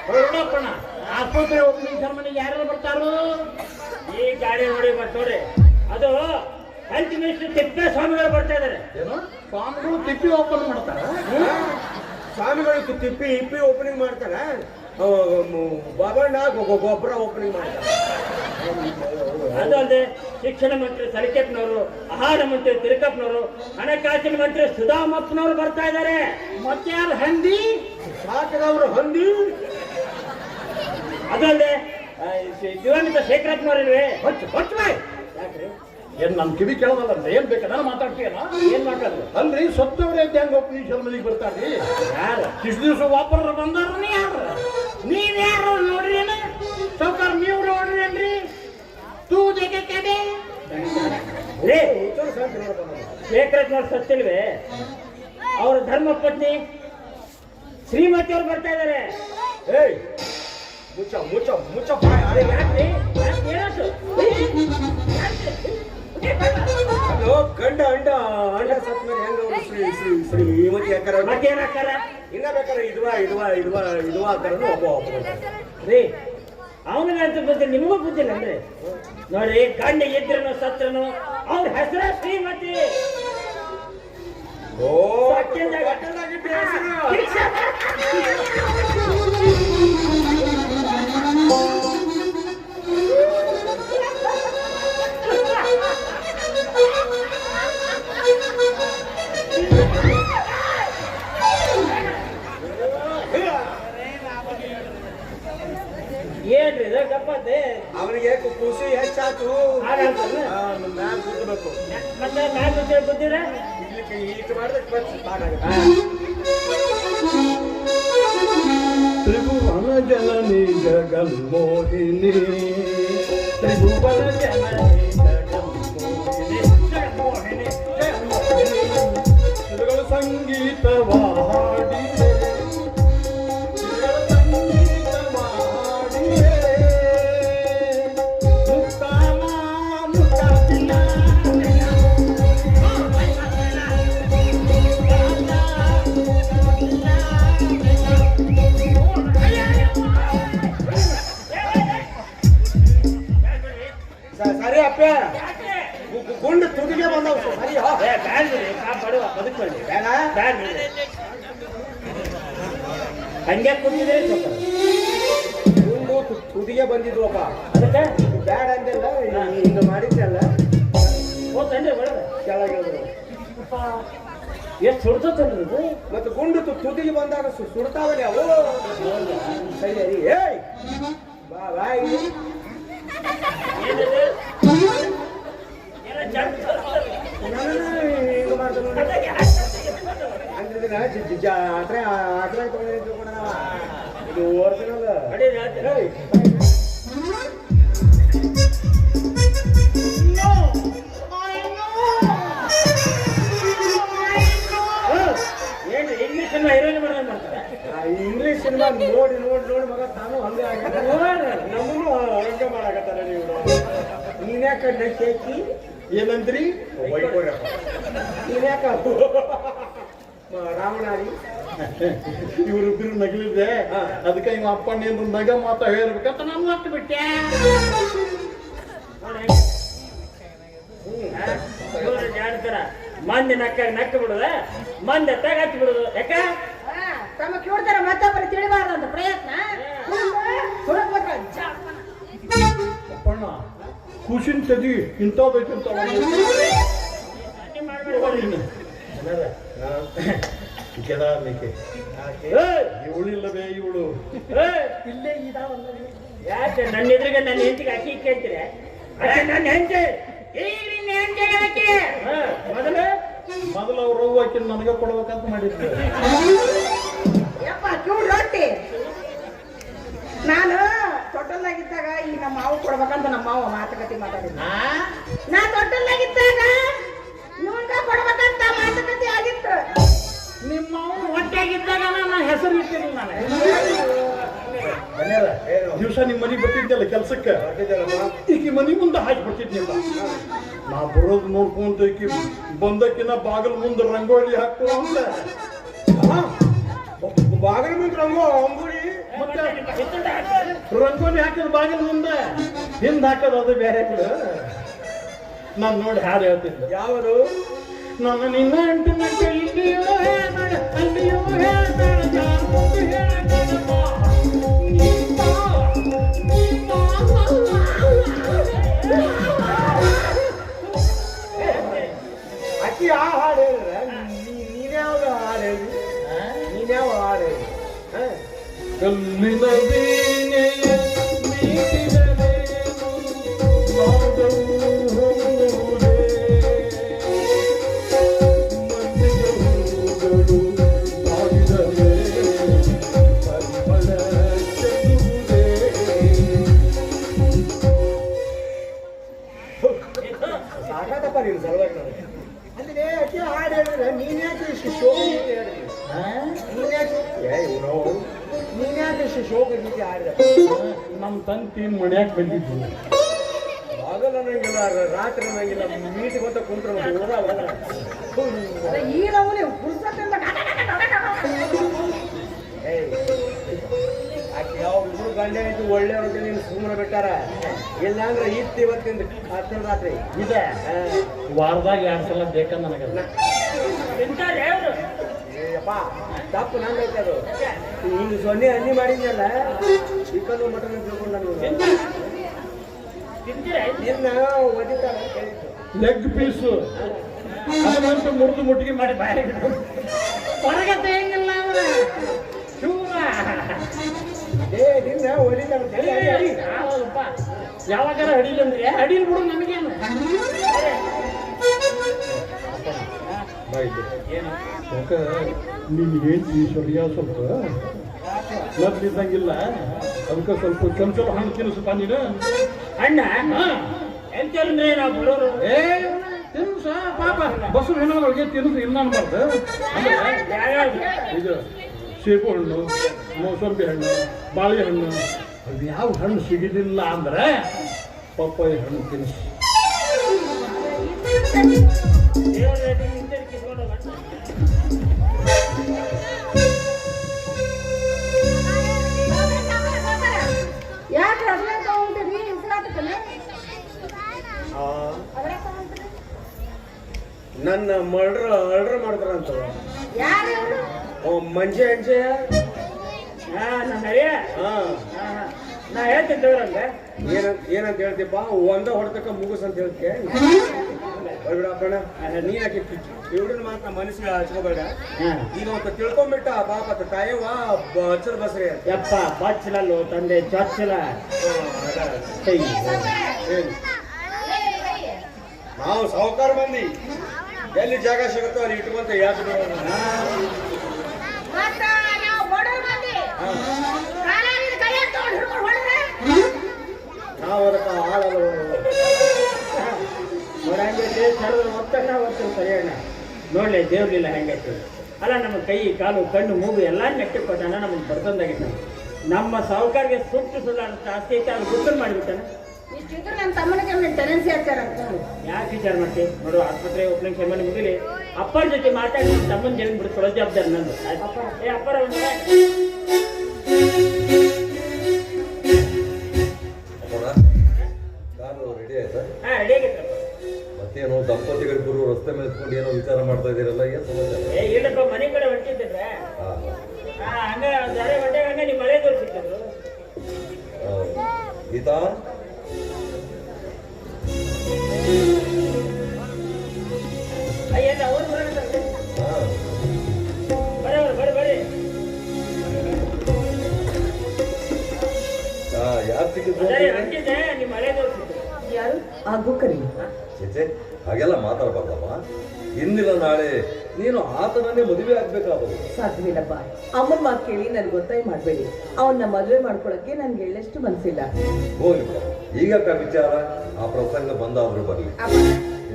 ಹೊರಡಪ್ಪಣ ಆಸ್ಪತ್ರೆ ಓಪನಿಂಗ್ ಸೆರೆಮನಿಗೆ ಯಾರು ಬರ್ತಾರೋ ಈ ಗಾಡಿ ನೋಡಿ ನೋಡಿ ಅದು ಹೆಲ್ತ್ ಮಿನಿಸ್ಟರ್ ತಿಪ್ಪೇಸ್ವಾಮಿಗಳು ಬರ್ತಾ ಇದಾರೆ ಏನು ಸ್ವಾಮಿಗಳು ತಿಪ್ಪಿ ಓಪನ್ ಮಾಡ್ತಾರ ಸ್ವಾಮಿಗಳು ತಿಪ್ಪಿ ಇಪ್ಪಿ ಓಪನಿಂಗ್ ಮಾಡ್ತಾರ ಬಾಬಣ್ಣ ಗೊಬ್ಬರ ಓಪನಿಂಗ್ ಮಾಡ್ತಾರೆ ಅದು ಅಲ್ಲದೆ ಶಿಕ್ಷಣ ಮಂತ್ರಿ ಸಲಿಕೆಪ್ನವರು ಆಹಾರ ಮಂತ್ರಿ ತಿರುಕಪ್ಪನವರು ಹಣಕಾಸಿನ ಮಂತ್ರಿ ಸುಧಾಮಪ್ಪನವರು ಬರ್ತಾ ಇದ್ದಾರೆ ಮತ್ತೆ ಯಾರು ಹಂದಿ ಸಾಕದವ್ರು ಹಂದಿ ಅದಲ್ಲದೆ ದಿವಂಗತ ಶೇಖರಪ್ಪನವರಿಲ್ವೇ ಯಾಕ್ರಿ ಏನ್ ನಮ್ ಕಿವಿ ಕೇಳೋದಲ್ಲ ಅಂತ ಏನ್ ಬೇಕಾ ನಾನು ಮಾತಾಡ್ತೀಯನ ಏನ್ ಮಾತಾಡಿದ್ರು ಅಲ್ರಿ ಸತ್ತವ್ರೆ ಹೆಂಗ್ ಓಪನಿಂಗ್ ಸೆರೆಮನಿಗೆ ಬರ್ತಾರ್ರಿ ಯಾರು ಇಷ್ಟು ದಿವಸ ವಾಪರ ಬಂದಾರ ಯಾರು ನೀವ್ ಯಾರು ನೋಡ್ರಿ ಸಾವುಕಾರ ನೀವು ನೋಡ್ರಿ ಏನ್ರಿ ತೂ ಕಡೆ ಶೇಖರಪ್ಪನವ್ರು ಸತ್ತಿಲ್ವೇ ಅವ್ರ ಧರ್ಮ ಪತ್ನಿ ಶ್ರೀಮತಿ ಅವ್ರು ಬರ್ತಾ ಇದ್ದಾರೆ ಏಯ್ ಮುಚ್ಚ ಬಾಯ್ ಅರೆ ಅಲ್ಲೋ ಗಂಡ ಅಂಡ ಸತ್ ಮೇಲೆ ಹೆಂಗ ಅವರು ಶ್ರೀಮತಿ ಹಾಕಾರ ಮತ್ತೇನ್ ಹಾಕಾರ ಇನ್ನ ಬೇಕಾರೆ ಇದುವ ಹಾಕಾರನು ಒಬ್ಬ ರೀ ಅವನಿಗಂತ ಬುದ್ಧಿ ನಿಮಗೂ ಬುದ್ಧಿಲ್ಲ ಅಂದ್ರೆ ನೋಡಿ ಗಂಡ ಇದ್ರನು ಸತ್ರನು ಅವ್ರ ಹೆಸರ ಶ್ರೀಮತಿ ಓ ಏನ್ರಿ ಇದು ಗಪ್ಪತ್ತೆ ಅವನಿಗೆ ಖುಷಿ ಹೆಚ್ಚಾತು ಮ್ಯಾಲ್ ಕೂತ್ಬೇಕು ಮತ್ತೆ ಮ್ಯಾಗ ಬುದ್ಧಿರ ಈಟ್ ಮಾಡಿದ್ರೆ ತ್ರಿಭುವನ ಜನನಿ ಜಗನ್ಮೋಹಿನಿ ತ್ರಿಭುವನ ಜನನಿ ಜಗನ್ಮೋಹಿನಿ ಸಂಗೀತವಾ ಹಂಗೆ ಕೂತಿದೆ ಸ್ವಲ್ಪ ಗುಂಡು ತುದಿಗೆ ಬಂದಿದ್ವಪ್ಪ. ಅದಕ್ಕೆ ಬ್ಯಾಡ ಅಂದೆಲ್ಲ ಹಿಂಗ ಮಾಡಿದ್ದೆಲ್ಲ ಹೋತಂದ್ರೆ ಒಳಗೆ ಕೆಳಗೆ ಎಷ್ಟು ಸುಡ್ತಲ್ರಿ ಇದು ಮತ್ತೆ ಗುಂಡು ತುದಿಗೆ ಬಂದಾಗ ಸುಡ್ತಾವಲ್ಲ ಅವು. ಸರಿ ಸರಿ ಏಯ್ ಬಾ ಬಾ ಇಲ್ಲಿ. ಏನಿದೆ ಏನೋ ಜಡ್ ಹಿಂಗ ಮಾಡ್ತಾನೆ ನೋಡಿ. ಅಂದ್ರೆ ಆಟ್ರೆ ತಗೊಂಡಿದ್ದು ಕೂಡ ಇದು ಓರ್ದಿನಲ್ಲ. ಅಡಿರಿ ಆಯ್ತು. ಏಯ್ ಏನು ಇಂಗ್ಲೀಷ್ ಸಿನಿಮಾ ಹೀರೋಯಿನ್ ಮಾಡೋದು ಮಾಡ್ತಾರೆ ಇಂಗ್ಲಿಷ್ ಸಿನಿಮಾ ನೋಡಿ ನೋಡಿ ನೋಡಿ ಮಗ ತಾನು ಹಂಗೆ ನಮ್ಮನ್ನು ಹಂಗೆ ಮಾಡಾಕತ್ತಾರ ನೀವು. ನೀನ್ಯಾಕ ಕೇಕಿ ಏನಂದ್ರಿ ನೀನ್ಯಾಕ ರಾಮನಾರಿ ಇವ್ರಿಬ್ರು ನಗಲಿದೆ. ಅದಕ್ಕೆ ಇವ ಅಪ್ಪಣ್ಣ ಏನ್ರು ನಗ ಮಾತ ಹೇಳ್ಬೇಕಂತ ನಾನು ಮಾತು ಬಿಟ್ಟೆ. ಜಾಡ್ತಾರ ಮಂದಿ ನಕ್ಕ ಬಿಡುದ ಮಂದಿ ಎತ್ತಾಗ ಹಚ್ಚಿ ಬಿಡುದು ಯಾಕ ತಮ್ಮ ಕೇಳ್ತಾರ ಮತ್ತೊಬ್ಬರು ತಿಳಿಬಾರ್ದು ಅಂತ ಪ್ರಯತ್ನ ಅಪ್ಪಣ್ಣ ಖುಷಿನ್ ತದಿ ಇಂಥವ್ಬೇಕಂತ ಇವಳಿಲ್ಲವೇ ಇವಳು ಇಲ್ಲೇ ಇದಾವಲ್ಲ ಯಾಕೆ ನನ್ನ ಎದುರಿಗೆ ನನ್ನ ಹೆಂಡತಿಗೆ ಅಕ್ಕಿ ಕೇಳ್ತೀರ ಅಕ್ಕಿ ನನ್ನ ಹೆಂಡತಿ ಮೊದಲು ಅವ್ರು ಅವ್ವಾಕಿ ನನಗೆ ಕೊಡ್ಬೇಕಂತ ಮಾಡಿದ್ರು. ಯಪ್ಪ ಕ್ಯೂಡ್ ರೊಟ್ಟಿ ನಾನು ತೊಟ್ಟಲ್ಲಾಗಿದ್ದಾಗ ಈ ನಮ್ಮ ಮಾವು ಕೊಡ್ಬೇಕಂತ ನಮ್ಮ ಮಾವ ಮಾತುಕತೆ ಮಾತಾಡಿದ್ದ. ನಾ ತೊಟ್ಟಲ್ಲಾಗಿದ್ದಾಗ ಇವನ್ಗ ಕೊಡ್ಬೇಕಂತ ಮಾತುಕತೆ ಆಗಿತ್ತು. ನಿಮ್ಮ ಹೊಟ್ಟೆಗಿದ್ದಾಗ ನನ್ನ ಹೆಸರು ಇಟ್ಟಿರಲಿಲ್ಲ ದಿವಸ ನಿಮ್ಮ ಮನೆಗೆ ಬರ್ತಿದ್ದಲ್ಲ ಕೆಲ್ಸಕ್ಕೆ, ಈಕಿ ಮನೆ ಮುಂದೆ ಹಾಕಿ ಬರ್ತಿದ್ನಿಲ್ಲ. ನಾ ಬರೋದು ನೋಡ್ಕೊಂತ ಈಕಿ ಬಂದಕ್ಕಿನ ಬಾಗಿಲ ಮುಂದೆ ರಂಗೋಲಿ ಹಾಕು ಅಂತ. ಬಾಗಿಲ ಮುಂದೆ ರಂಗೋಲಿ ಮತ್ತೆ ರಂಗೋಲಿ ಹಾಕಿದ ಬಾಗಿಲ ಮುಂದೆ ಹಿಂದೆ ಹಾಕೋದು ಅದು ಬೇರೆ ಬಿಡು. ನಾನು ನೋಡಿ ಹಾಡು ಹೇಳ್ತಿದ್ದೆ. ಯಾವರು ನನ್ನ ನಿನ್ನ ಅಂಟಿನ ಕೈಲಿಯೋ ಹೇಳ ಅಲ್ಲಿಯೋ ಅಕ್ಕಿ ಆ ಹಾಡು ಹೇಳಿದ್ರೆ ನೀನ್ಯಾವ ಹಾಡು ಹೇಳಿ ನೀನ್ಯಾವ ಹಾಡು ಹೇಳಿ ಕಲ್ಲಿನ ವೀಣೆಯ ಮೀಟಿದರೇನು ನಾದವು ಹೋಗುವುದೇ ಮಂದಿಗೆ ಹೂಗಳು ಬಾಗಿದರೆ ಪರಿಮಳ ಚೆಲ್ಲುವುದೇ. ಸಾಕಾದಪ್ಪ ನೀನು ಸಲುವಾಗಿ ನನಗೆ ಅಂದ್ರೆ ಅಕ್ಕಿ ಹಾಡು ಹೇಳಿದ್ರೆ ನೀನ್ಯಾಕೆ ಇಷ್ಟು ಶೋಕ ಗೀತೆ ಹೇಳಿದ್ರಿ? ನೀನ್ಯಾಕೆ ಶೋಕ ಗೀತೆ ಹಾಡಿದ? ನಮ್ಮ ತಂತಿ ಮನ್ಯಾಗ ಬಂದಿದ್ದು ಆಗಲ್ಲ ನಂಗಿಲ್ಲ, ರಾತ್ರಿ ನಂಗಿಲ್ಲ, ಮೀಟಿಗೆ ಬಂತ ಕುಂತ್ರ ಈ ನಮೂನೆ ಪುಸ್ತಕದಿಂದ ಆಕೆ ಯಾವ ಹುಡುಗರು ಗಂಡ ಇದ್ದು ಒಳ್ಳೆ ರೊಟ್ಟಿ ನೀನು ಸುಮ್ಮನೆ ಬಿಟ್ಟಾರ. ಇಲ್ಲ ಅಂದ್ರೆ ಇತ್ತು ಇವತ್ತಿಂದ ಹತ್ತು ರಾತ್ರಿ ಇದೆ ವಾರದಾಗ 2 ಸಲ ಬೇಕಂದ ನನಗಲ್ಲ. ಏಯಪ್ಪ ತಪ್ಪು ನಂಗೆ ಐತೆ ಅದು. ಹಿಂಗೆ ಸೊನ್ನೆ ಹಣ್ಣಿ ಮಾಡಿದ್ನಲ್ಲ ಚಿಕನ್ ಮಟನ್ ತಿಳ್ಕೊಂಡು ನಾನು ನಿನ್ನ ಒದಿತಾರ ಲೆಗ್ ಪೀಸು ಅದನ್ನಂತೂ ಮುರಿದು ಮುಟ್ಟಿಗೆ ಮಾಡಿ ಬಾಯಿ ಹೊರಗತ್ತೆ ಹೆಂಗಿಲ್ಲ ನಿನ್ನ ಒದಿತಾರ ಯಾವಾಗಾರ ಅಡಿಲ್ ಅಂದ್ರೆ ಅಡಿಲ್ ಬಿಡು ನಮಗೇನು ನೀನು ಹೇಳ್ತಿ ಸರಿಯ ಸ್ವಲ್ಪ ಮೊದ್ಲಿದ್ದಂಗಿಲ್ಲ, ಅದಕ್ಕೆ ಸ್ವಲ್ಪ ಚಮಚಲ ಹಣ್ಣು ತಿನ್ನಿಸಪ್ಪ ನೀನು. ಅಣ್ಣ ಎಂತಂದ್ರೆ ನಾವು ಬರೋರು ತಿನ್ಸ ಪಾಪ ಬಸ್ಸು ಹೆಣ್ಣೊಳಗೆ ತಿನ್ನಿಸು ಇಲ್ಲ ಅನ್ಬಾರ್ದು. ಇದು ಸೇಬು ಹಣ್ಣು, ಮೋಸಂಬಿ ಹಣ್ಣು, ಬಾಳೆಹಣ್ಣು, ಅದು ಯಾವ ಹಣ್ಣು ಸಿಗಿದಿಲ್ಲ ಅಂದ್ರೆ ಪಪ್ಪಾಯಿ ಹಣ್ಣು ತಿನ್ನಿಸು. ಯಾಕೆ ಅದ್ರಾಗ ತಗೊಂಡ್ರಿ ಉಸಿರಾಟಕ್ಕಲ್ಲ ನನ್ನ ಮರ್ಡರ್ ಮಾಡ್ತಾರಂತ ಯಾರು ಮಂಜೆ ಅಂಜೆ ನಮ್ಮ ಹರಿಯ ಹಾ ನಾ ಹೇಳ್ತೀನಿ ತಗೋರಂಗ. ಏನಂತ ಹೇಳ್ತೀಪ್ಪ, ಒಂದ ಹೊಡೆತಕ್ಕ ಮುಗಿಸ್ ಅಂತ ಹೇಳ್ತೀಯ ಬಿಡಪ್ಪಣ. ನೀ ಯಾಕೆ ಇವ್ರನ್ನ ಮಾತ್ರ ಮನಸ್ಸಿಗೆ ಹಚ್ಕೋಬೇಡ. ಈಗ ಅಂತ ತಿಳ್ಕೊಂಬಿಟ್ಟ ಪಾಪ ತಾಯವ್ವ ಹಚ್ಚರ್ ಬಸ್ರಿ ಅಂತ. ಯಪ್ಪ ಬಚ್ಚಲಲ್ಲೋ ತಂದೆ ಚೊಚ್ಚಲ. ನಾವು ಸಾಹುಕಾರ ಮಂದಿ, ಎಲ್ಲಿ ಜಾಗ ಸಿಗುತ್ತೋ ಅಲ್ಲಿ ಇಟ್ಕೊಂತ ಯಾಕೆ ಬಿಡೋಣ. ಮತ್ತ ನಾವು ಬಡವ್ರ ಮಂದಿ. ಕಾಲಾಗಿದ ಕೈಯಾಗ ತಗೊಂಡು ಹಿಡ್ಕೊಂಡು ಹೊಡೆದ್ರೆ ನಾವು ಅದಕ್ಕೆ ಆಳಲ್ಲ ನೋಡಂಗೈತೆ ಸರ್ವ ಒತ್ತಣ್ಣ ಒತ್ತು ಸರಿಯಣ್ಣ. ನೋಡ್ಲಿ ದೇವ್ರಲಿಲ್ಲ ಹೆಂಗೈತೆ ಅಲ್ಲ. ನಮ್ಮ ಕೈ ಕಾಲು ಕಣ್ಣು ಮೂಗು ಎಲ್ಲ ನೆಟ್ಟಿ ಕೊಟ್ಟಾನ. ನಮಗೆ ಬರ್ತಂದಾಗಿಟ್ಟ. ನಮ್ಮ ಸಾಹುಕಾರಿಗೆ ಸುಟ್ಟು ಸುಳ್ಳು ಅಂತ ಆಸ್ತಿ ಐತೆ ಅದು ಗುರ್ತಲ್ ಮಾಡಿಬಿಟ್ಟಾನ. ಇಷ್ಟಿದ್ರು ನನ್ನ ತಮ್ಮನಿಗೆ ಟೆನೆನ್ಸಿ ಹಚ್ಚಾರ ಅಂತ ಯಾಕೆ ವಿಚಾರ ಮಾಡ್ತೀವಿ ನೋಡು. ಆಸ್ಪತ್ರೆ ಓಪನಿಂಗ್ ಸೆರೆಮನಿ ಮುಗಿಲಿ ಅಪ್ಪರ ಜೊತೆ ಮಾತಾಡಿ ನಮ್ಮ ತಮ್ಮನ ಜನ ಬಿಡ್ಕೊಳ್ಳೋ ಜವಾಬ್ದಾರಿ ನಂದು. ಏ ಅಪ್ಪರ ರೆಡಿ ಆಯ್ತಾ? ಹಾ ರೆಡಿ ಆಗೈತಪ್ಪ. ಮತ್ತೇನು ದಂಪತಿಗಳಿಬ್ಬರು ರಸ್ತೆ ಮೇಲೆ ನಿಂತ್ಕೊಂಡು ಏನೋ ವಿಚಾರ ಮಾಡ್ತಾ ಇದೀರಲ್ಲ, ಏನ್ ಸಮಾಚಾರ? ಏ ಇಲ್ಲಪ್ಪ, ಮನೆ ಕಡೆ ಹೊಂಟಿದ್ದೆ. ಹಂಗ ದಾರೆ ಹೊಂಟಾಗ ಹಂಗ ನಿಮ್ಮ ಮಳೆ ತೋರಿಸಿದ್ರು. ಗೀತಾ, ಅಯ್ಯಲ್ಲ ಅವ್ರು ಬರೋದಂತೆ. ಹಾ ಬರ್ರಿ ಬರ್ರಿ. ಯಾರು ಸಿಕ್ಕಿದ್ರು? ಅದೇ ಹೊಂಟಿದ್ದೆ, ನಿಮ್ಮ ಮಳೆ ತೋರಿಸಿದ್ರು. ಯಾರು ಆಗು ಕರಿ ಚೇಚೆ, ಹಾಗೆಲ್ಲ ಮಾತಾಡ್ಬಾರ್ದಮ್ಮ. ಇಂದಿನ ನಾಳೆ ನೀನು ಆತನನ್ನೇ ಮದುವೆ ಆಗ್ಬೇಕಾದವು. ಸಾಧ್ಯವಿಲ್ಲಪ್ಪ. ಅಮ್ಮನ ಮಾತು ಕೇಳಿ ನನ್ಗೆ ಗೊತ್ತಾಯಿ ಮಾಡಬೇಡಿ. ಅವನ್ನ ಮದುವೆ ಮಾಡ್ಕೊಳಕ್ಕೆ ನನ್ಗೆ ಎಳ್ಳಷ್ಟು ಮನಸ್ಸಿಲ್ಲ. ಹೋಗ್ಲಿ ಈಗ ವಿಚಾರ ಆ ಪ್ರಸಂಗ ಬಂದಾದ್ರು ಬರ್ಲಿ. ಅಪ್ಪ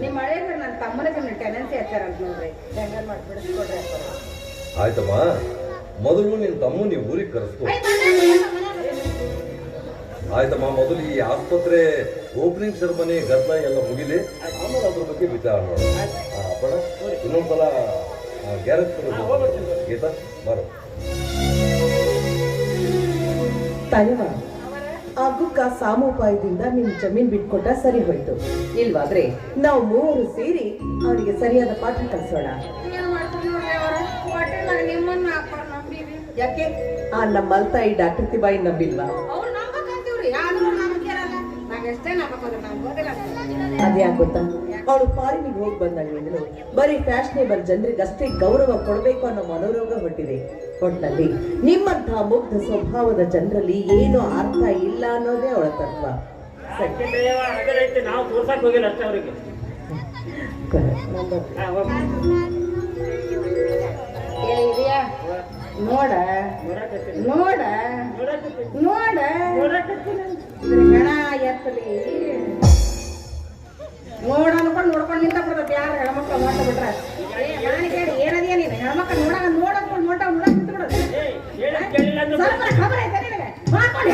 ನಿಮ್ಮ ಮಳೆ ನನ್ನ ತಮ್ಮನಿಗೆ ಟೆನೆನ್ಸಿ ಹಚ್ಚಾರ ಅಂತ ನೋಡ್ರಿ. ಹೆಂಗಾರು ಮಾಡ್ಬಿಡಿಸ್ಕೊಡ್ರಿ ಅಪ್ಪ. ಆಯ್ತಮ್ಮ, ಮೊದಲು ನಿನ್ ತಮ್ಮ ನೀವು ಊರಿಗೆ ಕರೆಸ್ಕೊ. ಆಯ್ತಮ್ಮ, ಮೊದಲು ಈ ಆಸ್ಪತ್ರೆ ಓಪನಿಂಗ್ ಸೆರೆಮನಿ ಗದ್ದಲ ಎಲ್ಲ ಮುಗಿಲಿ, ಆಮೇಲೆ ಅದ್ರ ಬಗ್ಗೆ ವಿಚಾರ ಮಾಡೋಣ. ಅಪ್ಪಣ ಇನ್ನೊಂದ್ಸಲ ಗ್ಯಾರೇಜ್ ಗೀತಾ ಬರೋ. ತಾಯವ್ವ, ಅಗ್ಗುಕ್ಕ ಸಾಮೋಪಾಯದಿಂದ ನಿಮ್ ಜಮೀನ್ ಬಿಟ್ಕೊಟ್ಟ ಸರಿ ಹೋಯ್ತು. ಇಲ್ವಾದ್ರೆ ನಾವು ಮೂವರು ಸೇರಿ ಅವರಿಗೆ ಸರಿಯಾದ ಪಾಠ ಕಲಿಸೋಣ. ಏನು ಮಾಡ್ತೀನಿ ನೋಡ್ರಿ ಅವರ ಹೋಟೆಲ್ನಾಗ ನಿಮ್ಮನ್ನ ಹಾಕೊಂಡು ನಂಬಿರಿ. ಯಾಕೆ ಆ ನಮ್ಮ ಮಲ್ತಾಯಿ ಡಾಕ್ಟರ್ ತಿಬಾಯಿ ನಂಬಿಲ್ವಾ? ಅವ್ರು ನಂಬಕಂತೀವ್ರಿ, ಆದ್ರೂ ನಂಬಿಕೆರಲ್ಲ. ನಾವ್ ಎಷ್ಟೇ ನಂಬಕೋದ್ರೆ ನಂಬೋದಿಲ್ಲ. ಅದ್ಯಾಕೆ ಗೊತ್ತಾ, ಅವಳು ಫಾರಿನಿಗೆ ಹೋಗಿ ಬಂದಾಗಿಂದಲೂ ಬರೀ ಫ್ಯಾಷನೇಬಲ್ ಜನರಿಗಷ್ಟೇ ಗೌರವ ಕೊಡಬೇಕು ಅನ್ನೋ ಮನೋರೋಗ ಹೊಟ್ಟಿದೆ. ಒಟ್ನಲ್ಲಿ ನಿಮ್ಮಂತಹ ಮುಗ್ಧ ಸ್ವಭಾವದ ಜನರಲ್ಲಿ ಏನು ಅರ್ಥ ಇಲ್ಲ ಅನ್ನೋದೇ ಅವಳ ತತ್ವ. ನಾವು ತೋರ್ಸಕ್ ಹೋಗಿಲ್ಲ ಅಷ್ಟೇ ಅವ್ರಿಗೆ. ನೋಡ ನೋಡ ನೋಡ ಹೆಣ ಎತ್ತಲಿ ನೋಡ ಅನ್ಕೊಂಡು ನೋಡ್ಕೊಂಡು ನಿಂತ ಬಿಡ್ತೈತಿ. ಯಾರು ಹೆಣ್ಮಕ್ಳು ನೋಡ್ತ ಬಿಟ್ರ ಏನದಿಯ ನೀನು ಹೆಣ್ಮಕ್ಳು ನೋಡ ಅನ್ಕೊಂಡು ನೋಟ ನೋಡಕ್ ನಿಂತ ಬಿಡೋದು. ಸ್ವಲ್ಪ ಖಬರ್ ಐತೆ ನಿನಗೆ ಮಾಡ್ಕೊಂಡು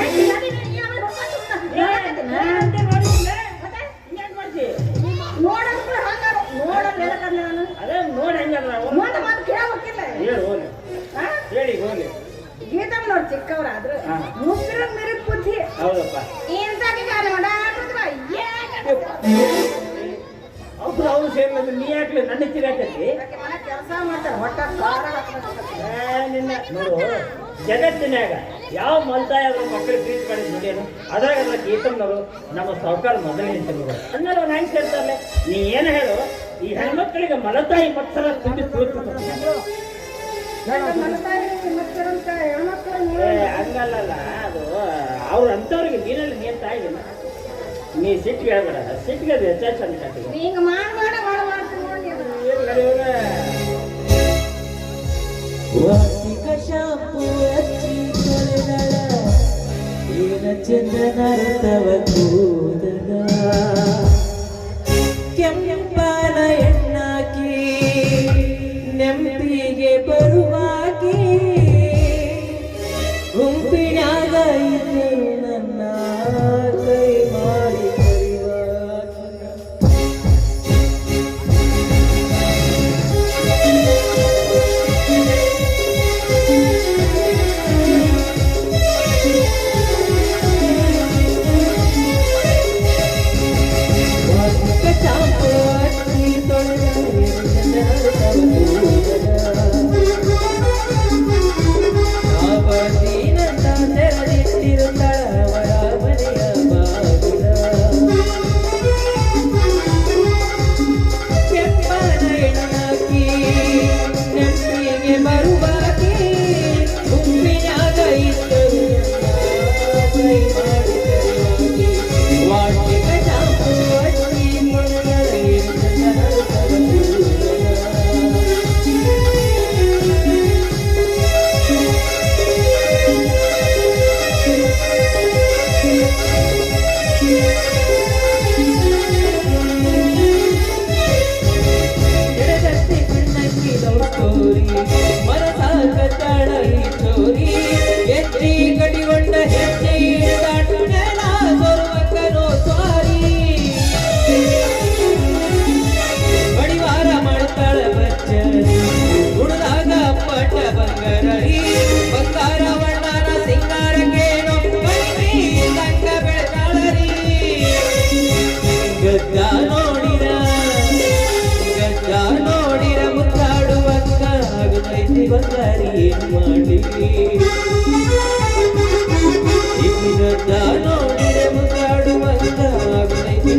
ನೋಡಂದ್ರೆ ಹಂಗ ನೋಡಂದ್ರೆ ಹೇಳಕ್ಕಲ್ಲ ನಾನು ಅದೇ ನೋಡಿ ಹೆಂಗಲ್ಲ ಮುಂದೆ ಮಾತು ಕೇಳಬೇಕಿಲ್ಲ. ಹೇಳಿ ಹೋಗ್ಲಿ. ಗೀತಮ್ಮ ನೋಡಿ ಚಿಕ್ಕವರಾದ್ರು ಮುಸ್ಲಿಂ ಮಿರಿದ ಬುದ್ಧಿ ಹೌದಪ್ಪ. ಇಂತಾಗಿ ಕಾಲ ಒಬ್ರು ಅವ್ರು ಸೇರಿದ್ರೆ ನೀ ಯಾಕೆ ನನ್ನ ಚಿರಾಕತ್ತಿ ಮನೆ ಕೆಲಸ ಮಾಡ್ತಾರೆ ಹೊಟ್ಟ ನಿನ್ನ ನೋಡು. ಜಗತ್ತಿನಾಗ ಯಾವ ಮಲ್ತಾಯ ಅದ್ರ ಮಕ್ಕಳಿಗೆ ಟ್ರೀಟ್ ಮಾಡಿದ್ ನೋಡೇನು? ಅದ್ರಾಗ ಅದ್ರ ಗೀತಮ್ಮನವರು ನಮ್ಮ ಸಾವುಕಾರ ಮೊದಲೇ ನಿಂತಿರ್ಬೋದು ಅಂದ್ರೆ ಅವ್ನು ಹೆಂಗೆ ಸೇರ್ತಾರಲ್ಲ. ನೀ ಏನು ಹೇಳು, ಈ ಹೆಣ್ಮಕ್ಳಿಗೆ ಮಲತಾಯಿ ಮತ್ಸರ ತುಂಬಿ ಹಂಗಲ್ಲ. ಅದು ಅವ್ರು ಅಂತವ್ರಿಗೆ ನೀನಲ್ಲಿ ನೀನ್ ತಾಯಿಲ್ಲ. ನೀ ಸಿಟ್ಟಿಗೆ ಹೇಳ್ಬೇಡ, ಸಿಟ್ಟಿಗೆ ಅದು ಹೆಚ್ಚಾಚ ಹಿಂಗ ಮಾಡಿ ಮಾಡ್ತೀನಿ ಕೆಂಪಾನ ಎಣ್ಣಾಕಿ ನೆಮ್ಮದಿಗೆ ಬರುವಾಗಿ ಗುಂಪಿನಾಗ ಇದ್ದರು ನನ್ನ ಕೈ ಮಾಡಿ ಅವಧಿ ನೋಡಿರೆ ಮುದ್ದಾಡುವಂತ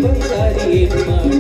ಬಂಗಾರಿ ಏನು ಮಾಡಿ